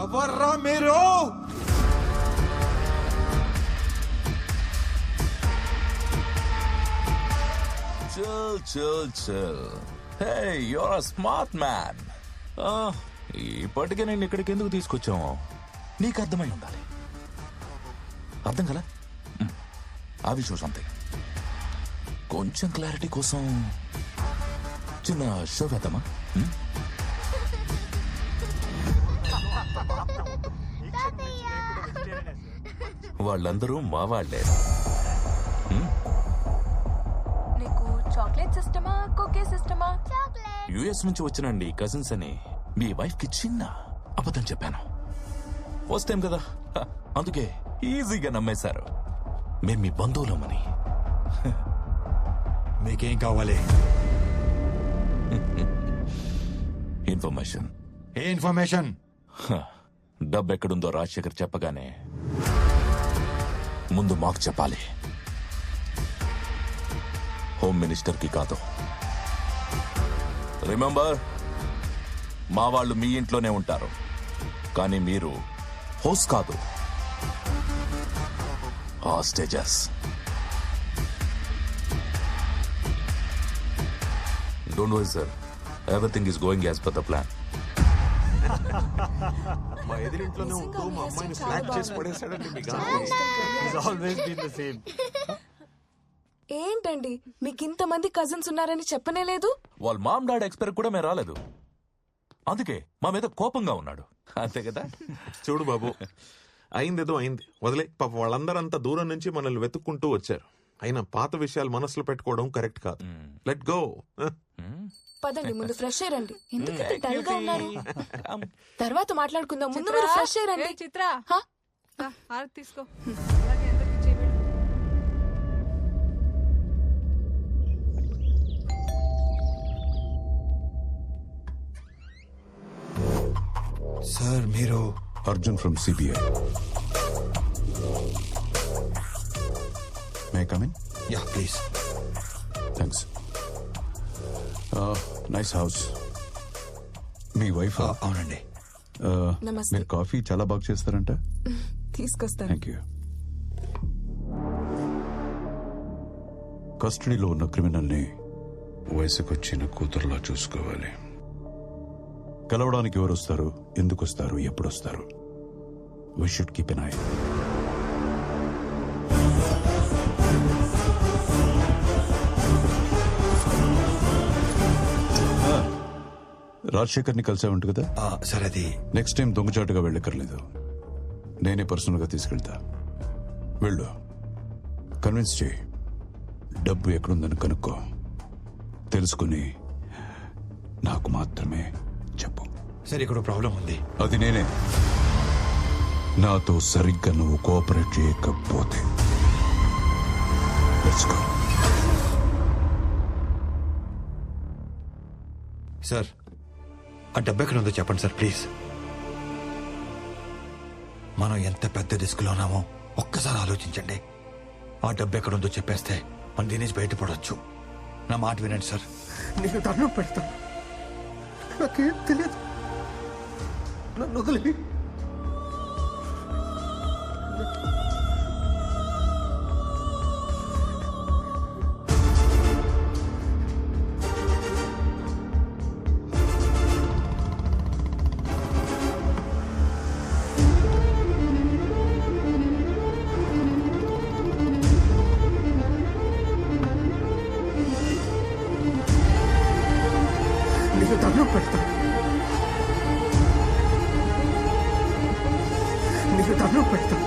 ఎవర్రా మీరు? Chill. Hey, you're a smart man. ఇప్పటికే నేను ఇక్కడికి ఎందుకు తీసుకొచ్చాము నీకు అర్థమై ఉండాలి. అర్థం కదా? అవి షో సంథింగ్. కొంచెం క్లారిటీ కోసం చిన్న షో వేద్దామా? వాళ్ళందరూ మా వాళ్లే. చాక్లెట్ సిస్టమా, కుకీ సిస్టమా? యుఎస్ నుంచి వచ్చినండి కజిన్స్ అని మీ వైఫ్ కి చిన్న అబద్ధం చెప్పాను. ఫస్ట్ టైం కదా, అందుకే ఈజీగా నమ్మేశారు. మేము మీ బంధువులమని. మీకేం కావాలి? ఇన్ఫర్మేషన్. ఏ ఇన్ఫర్మేషన్? డబ్బు ఎక్కడుందో రాజశేఖర్ చెప్పగానే ముందు మాకు చెప్పాలి. హోమ్ మినిస్టర్ కి కాదు. రిమెంబర్, మా వాళ్ళు మీ ఇంట్లోనే ఉంటారు, కానీ మీరు హౌస్ కాదు, hostages. Don't worry sir, everything is going as per the plan. మా ఎదురింట్లోనే ఉంటూ మా అమ్మాయిని స్లాక్ చేసి పడేశాడండి. మీకు ఆల్వేస్ బీన్ ద సేమ్. ఏంటండి మీకు ఇంతమంది కజిన్స్ ఉన్నారని చెప్పనే లేదు? వాళ్ళ మామ్ డాడ్ ఎక్స్పైర్ కూడా మేము రాలేదు, అందుకే మా మీద కోపంగా ఉన్నాడు. అంతే కదా? చూడు బాబు, అయిందేదో అయింది, వదిలే. పాప వాళ్ళందరూ అంత దూరం నుంచి మనల్ని వెతుక్కుంటూ వచ్చారు. అయినా పాత విషయాలు మనసులో పెట్టుకోవడం కరెక్ట్ కాదు. Let go. పదండి, ముందు ఫ్రెష్ అయ్యండి. ఎందుకంటే డల్ గా ఉన్నారు. తర్వాత మాట్లాడుకుందాం, ముందు మీరు ఫ్రెష్ అయ్యండి. చిత్ర, హారతి తీసుకో. సార్ మీరు? Arjun from CBI. May I come in? Yeah, please. Thanks. Nice house. Me wife? అవునండి. నమస్తే. మీరు కాఫీ చాలా బాగా చేస్తారంట. తీసుకొస్తాను. Thank you. కస్టడీలో ఉన్న క్రిమినల్ని వయసుకొచ్చిన కూతురులా చూసుకోవాలి. కలవడానికి ఎవరు వస్తారు, ఎందుకు వస్తారు, ఎప్పుడు వస్తారు? We should keep an eye. రాజశేఖర్ని కలిసావంట కదా? సార్ అది నెక్స్ట్ టైం దొంగచాటుగా వెళ్ళక్కర్లేదు, నేనే పర్సనల్ గా తీసుకెళ్తా. వెళ్ళు, కన్విన్స్ చేయి, డబ్బు ఎక్కడుందని కనుక్కో, తెలుసుకుని నాకు మాత్రమే చెప్పు. సార్ ఇక్కడ ప్రాబ్లం ఉంది. అది నేనే. నాతో సరిగ్గా నువ్వు కోఆపరేట్ చేయకపోతే లెట్స్ గో. సార్ ఆ డబ్బు ఎక్కడ ఉందో చెప్పండి సార్, ప్లీజ్. మనం ఎంత పెద్ద రిస్క్ లో ఉన్నామో ఒక్కసారి ఆలోచించండి. ఆ డబ్బు ఎక్కడ ఉందో చెప్పేస్తే మనం దీని నుంచి బయటపడవచ్చు. నా మాట వినండి సార్. నేను దండం పెడతాను, నాకేం తెలియదు, నన్ను వదిలి. నేను దండం పెడతాను, నేను దండం పెడతాను.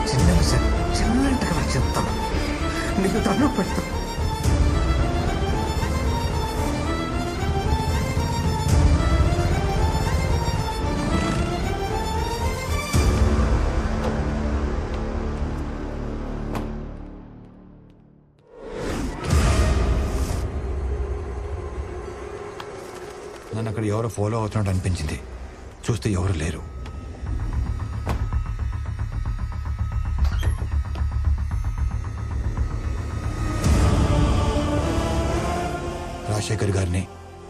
చిన్నగా సార్, చిన్నగా చెప్తాను, నీకు దండం పెడతాను. నన్ను అక్కడ ఎవరో ఫాలో అవుతున్నట్టు అనిపించింది. చూస్తే ఎవరు లేరు. రాజశేఖర్ గారిని,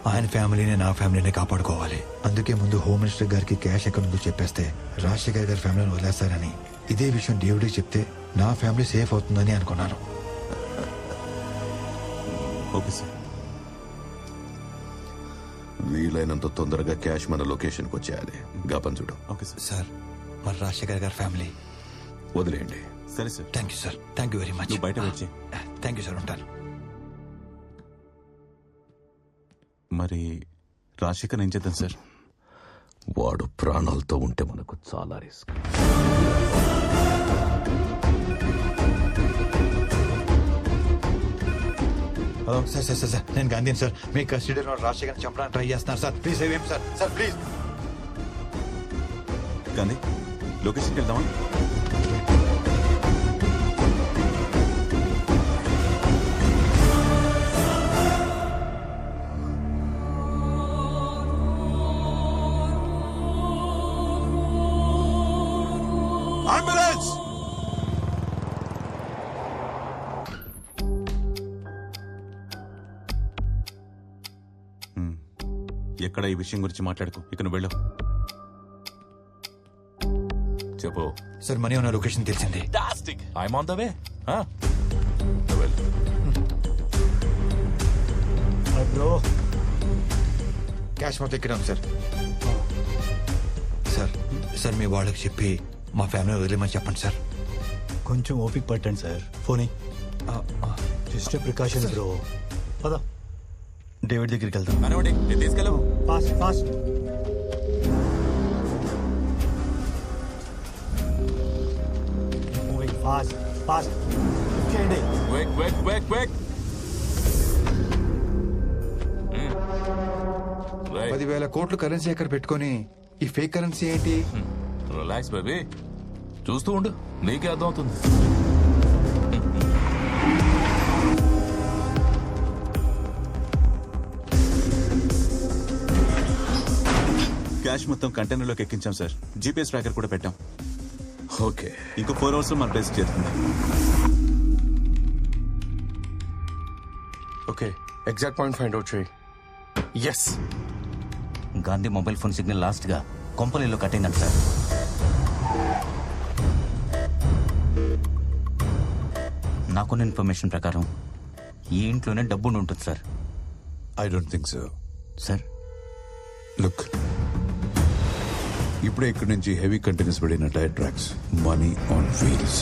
ఆయన ఫ్యామిలీని, నా ఫ్యామిలీని కాపాడుకోవాలి. అందుకే ముందు హోమ్ మినిస్టర్ గారికి క్యాష్ ఎక్కడ ఉందో చెప్పేస్తే రాజశేఖర్ గారి ఫ్యామిలీని వదిలేస్తారని, ఇదే విషయం డేవిడ్కి చెప్తే నా ఫ్యామిలీ సేఫ్ అవుతుందని అనుకున్నాను. Okay sir. వీలైనంత తొందరగా క్యాష్ మన లొకేషన్కి వచ్చేయాలి. గాపన్ చూడు. Okay sir. సార్, మరి రాజశేఖర్ గారి ఫ్యామిలీ వదిలేయండి. సరే sir. Thank you sir, thank you very much. నువ్వు బయట వచ్చి. థ్యాంక్ యూ సార్, ఉంటాను. మరి రాజశేఖర్ ఏం చేద్దాం సార్? వాడు ప్రాణాలతో ఉంటే మనకు చాలా risk. Hello sir, sir sir sir నేను గాంధీని సార్. మీ కస్టడీలో రాజశేఖర్ చంపడానికి ట్రై చేస్తున్నారు సార్. ప్లీజ్ ఏం సార్, సార్ ప్లీజ్. గాంధీ, లొకేషన్కి వెళ్దామా? అంబులెన్స్! ఎక్కడ ఈ విషయం గురించి మాట్లాడుకో. ఇక నువ్వు వెళ్ళు. చెప్పు. సార్, మనీ ఉన్న లొకేషన్ తెలిసింది. I'm on the way. Cash మొత్తం ఇక్కడ ఉంది సార్. సార్, సార్ మీ వాళ్ళకి చెప్పి మా ఫ్యామిలీ వదిలేమని చెప్పండి సార్. కొంచెం ఓపిక పట్టండి sir. Phone just precaution bro. పదా డేవిడ్ దగ్గరికి వెళ్తాం. కనవండి, నేను తీసుకెళ్ళవు. Fast fast. Moving fast fast చేయండి. Quick, quick, quick, quick. 10,000 కోట్లు కరెన్సీ ఎక్కడ పెట్టుకొని ఈ ఫేక్ కరెన్సీ ఏంటి? రిలాక్స్ బేబీ, చూస్తూ ఉండు, నీకే అర్థమవుతుంది. క్యాష్ మొత్తం కంటైనర్లోకి ఎక్కించాం సార్. జీపీఎస్ ట్రాకర్ కూడా పెట్టాం. ఓకే. ఇంకో 4 hours లో మన ప్లేస్ చేరుతుంది. Okay, exact point find out చేయి. Yes, Gandhi mobile phone signal last గా కొంపలిలో కట్ అయిందంట సార్. నాకున్న ఇన్ఫర్మేషన్ ప్రకారం ఈ ఇంట్లోనే డబ్బు ఉంటుంది sir. I don't think so. Sir, look, ఇప్పుడే ఇక్కడి నుంచి హెవీ కంటైనర్స్ పడిన tyre tracks, money on wheels.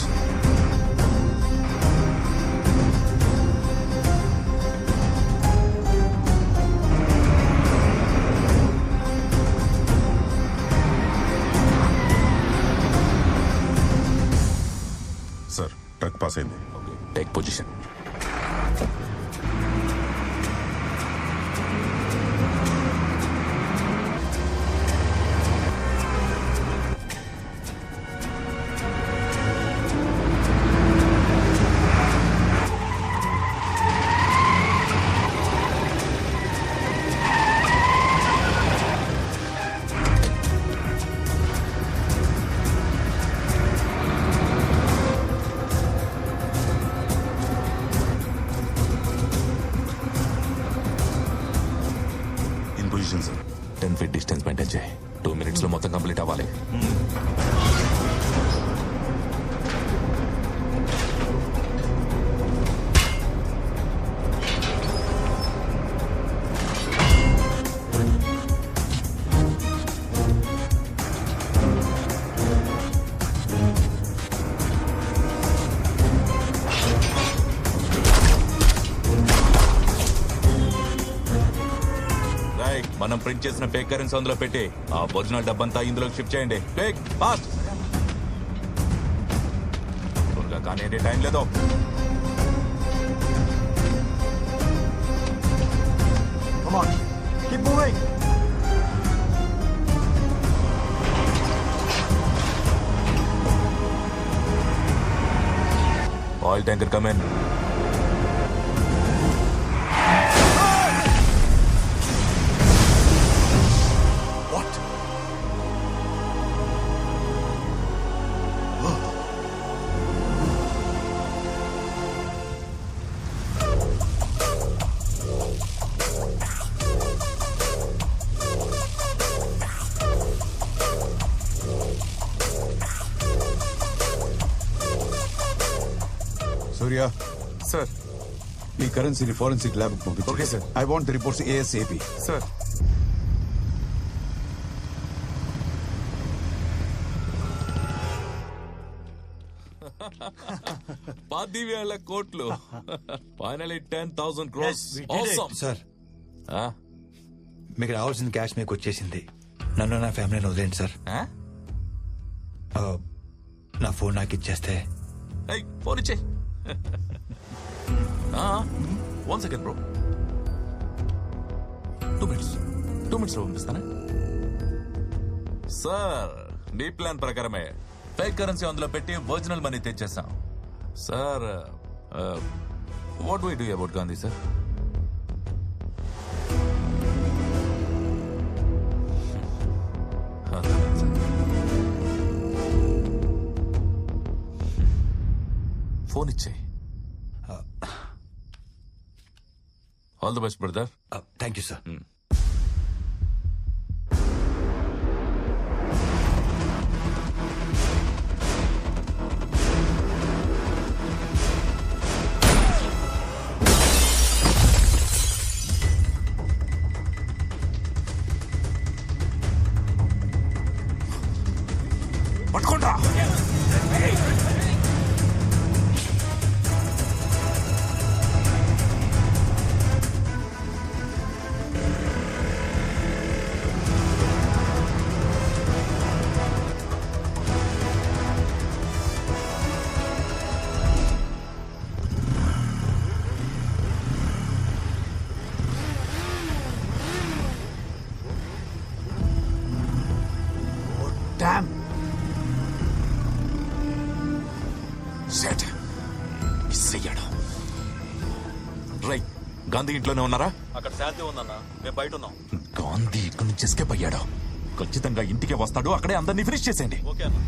Sir, truck pass అయింది. Take position. Sir. 10 feet distance maintain చేయి. 2 minutes లో మొత్తం కంప్లీట్ అవ్వాలి. మనం ప్రింట్ చేసిన ఫేక్ కరెన్సీ అందులో పెట్టి ఆ ఒరిజినల్ డబ్బంతా ఇందులోకి షిఫ్ట్ చేయండి. Quick, fast. త్వరగా కానీ టైం లేదు. Come on, keep moving. Oil tanker come in. Surya sir. ఈ కరెన్సీని ఫోరెన్సిక్ ల్యాబ్ పంపించు. Okay, sir. I want the reports ASAP. Sir. $10,000 కోట్లు. Finally 10,000 crores. Awesome. Sir Ah, మీకు రావాల్సిన క్యాష్ మీకు వచ్చేసింది. నన్ను నా ఫ్యామిలీని వదిలేండి సార్. ah? నా ఫోన్ నాకు ఇచ్చేస్తే. Hey, ఫోన్ ఇచ్చే. 1 second బ్రో. 2 minutes లో పంపిస్తానా? సార్, నీ ప్లాన్ ప్రకారమే ఫేక్ కరెన్సీ అందులో పెట్టి ఒరిజినల్ మనీ తెచ్చేసాం. Sir, what do we do about Gandhi sir? Phone ఇచ్చేయి. All the best brother. Thank you sir. పట్టుకోండి. డామ్. సెట్ మిస్ అయ్యాడు. రైట్, గాంధీ ఇంట్లోనే ఉన్నారా? అక్కడ శాంతి ఉందన్నా, మేము బయట ఉన్నాం. గాంధీ ఇక్కడి నుంచి ఎస్కేప్ అయ్యాడు. ఖచ్చితంగా ఇంటికే వస్తాడు. అక్కడే అందరినీ ఫినిష్ చేసేయండి. ఓకే అన్న.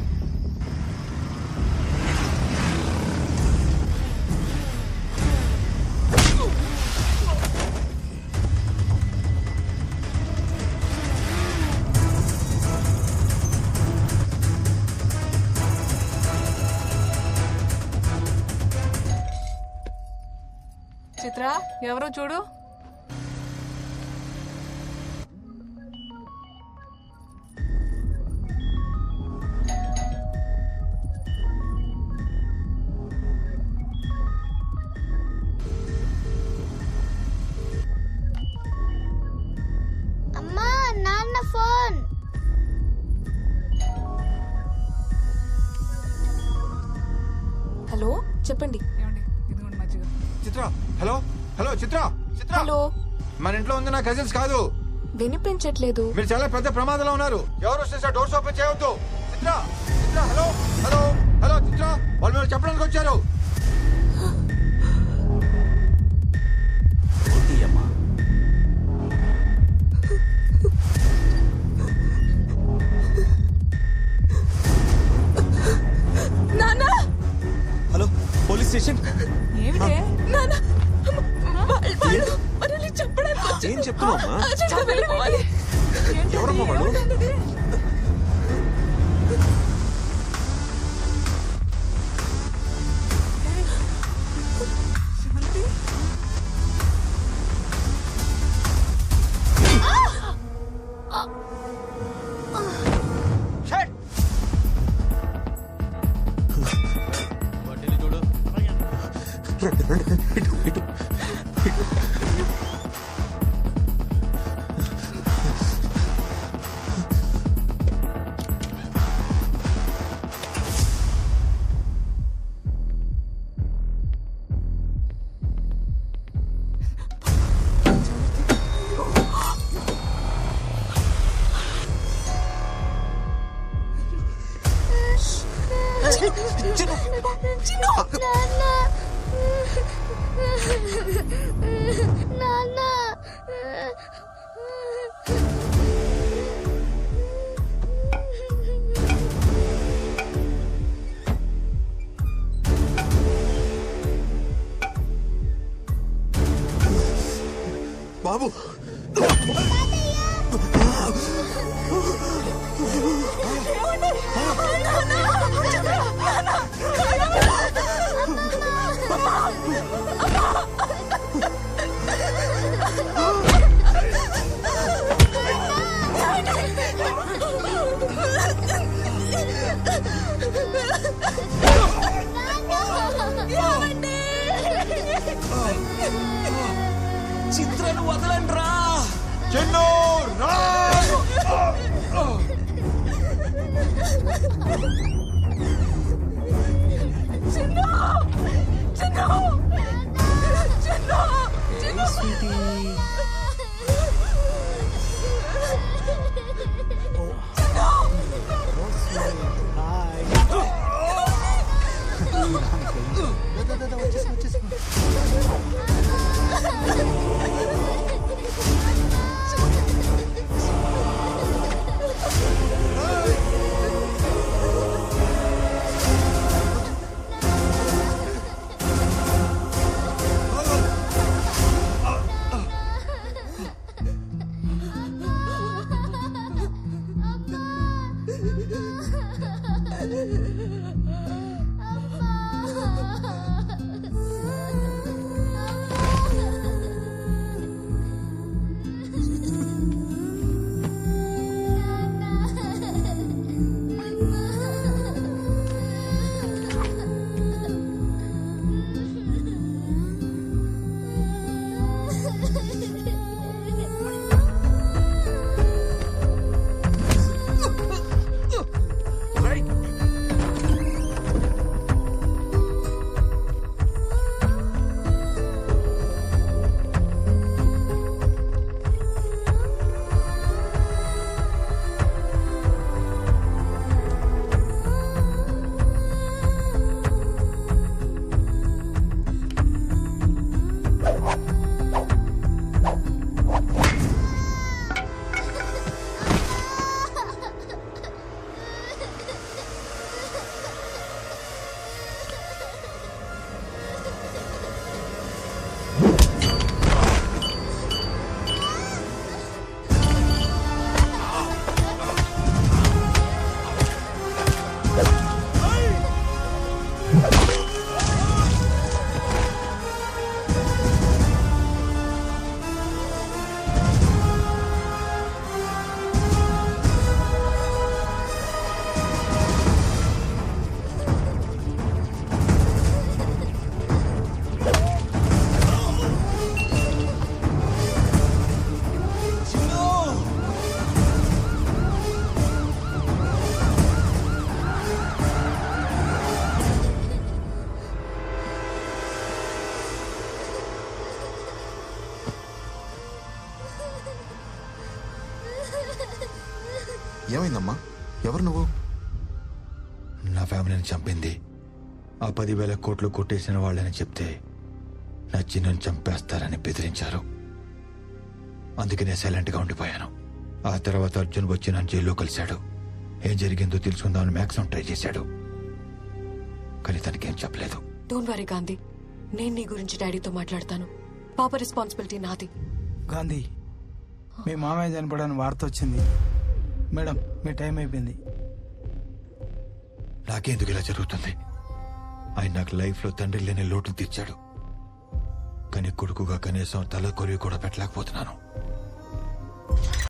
చిత్ర, ఎవరో చూడు. అమ్మా, నాన్న ఫోన్. హలో, చెప్పండి. ఏమండి, ఇదిగోండి మజ్జిగ. చిత్ర, హలో హలో చిత్ర. చిత్ర, హలో, మన ఇంట్లో ఉంది నా కజిన్స్ కాదు. వినిపించట్లేదు. మీరు చాలా పెద్ద ప్రమాదంలో ఉన్నారు. ఎవరు వస్తే డోర్స్ ఓపెన్ చేయవద్దు. చిత్ర, చిత్ర, హలో హలో హలో చిత్ర, వాళ్ళు మీరు చెప్పడానికి వచ్చారు. నానా, హలో, పోలీస్ స్టేషన్. ఏమిటే? నానా, వాళ్ళు మనల్ని చంపడానికి వచ్చారు. ఏం చెప్తున్నావమ్మా? అర్జెంట్గా వెళ్ళిపోవాలి. ఎవరమ్మా వాళ్ళు? శాంతి, చూడు. నాన్న. బాబు, నానా, వదలండ్రా. చిన్ను రా! ఏమైందమ్మా? ఎవరు నువ్వు? నా ఫ్యామిలీని చంపింది ఆ 10,000 కోట్లు కొట్టేసిన వాళ్ళని చెప్తే నా చిన్నని చంపేస్తారని బెదిరించారు. అందుకే నేను సైలెంట్గా ఉండిపోయాను. ఆ తర్వాత అర్జున్ వచ్చి నన్ను జైల్లో కలిశాడు. ఏం జరిగిందో తెలుసుకుందామని మ్యాక్సిమం ట్రై చేశాడు, కానీ తనకేం చెప్పలేదు. డోంట్ వరీ గాంధీ, నేను నీ గురించి డాడీతో మాట్లాడతాను. పాప రెస్పాన్సిబిలిటీ నాది. గాంధీ, మీ మామయ్య చనిపోవడానికి వార్త వచ్చింది మేడం. మీ టైం అయిపోయింది. నాకెందుకు ఇలా జరుగుతుంది? ఆయన నాకు లైఫ్లో తండ్రి లేని లోటును తీర్చాడు, కానీ కొడుకుగా కనీసం తల కొరివి కూడా పెట్టలేకపోతున్నాను.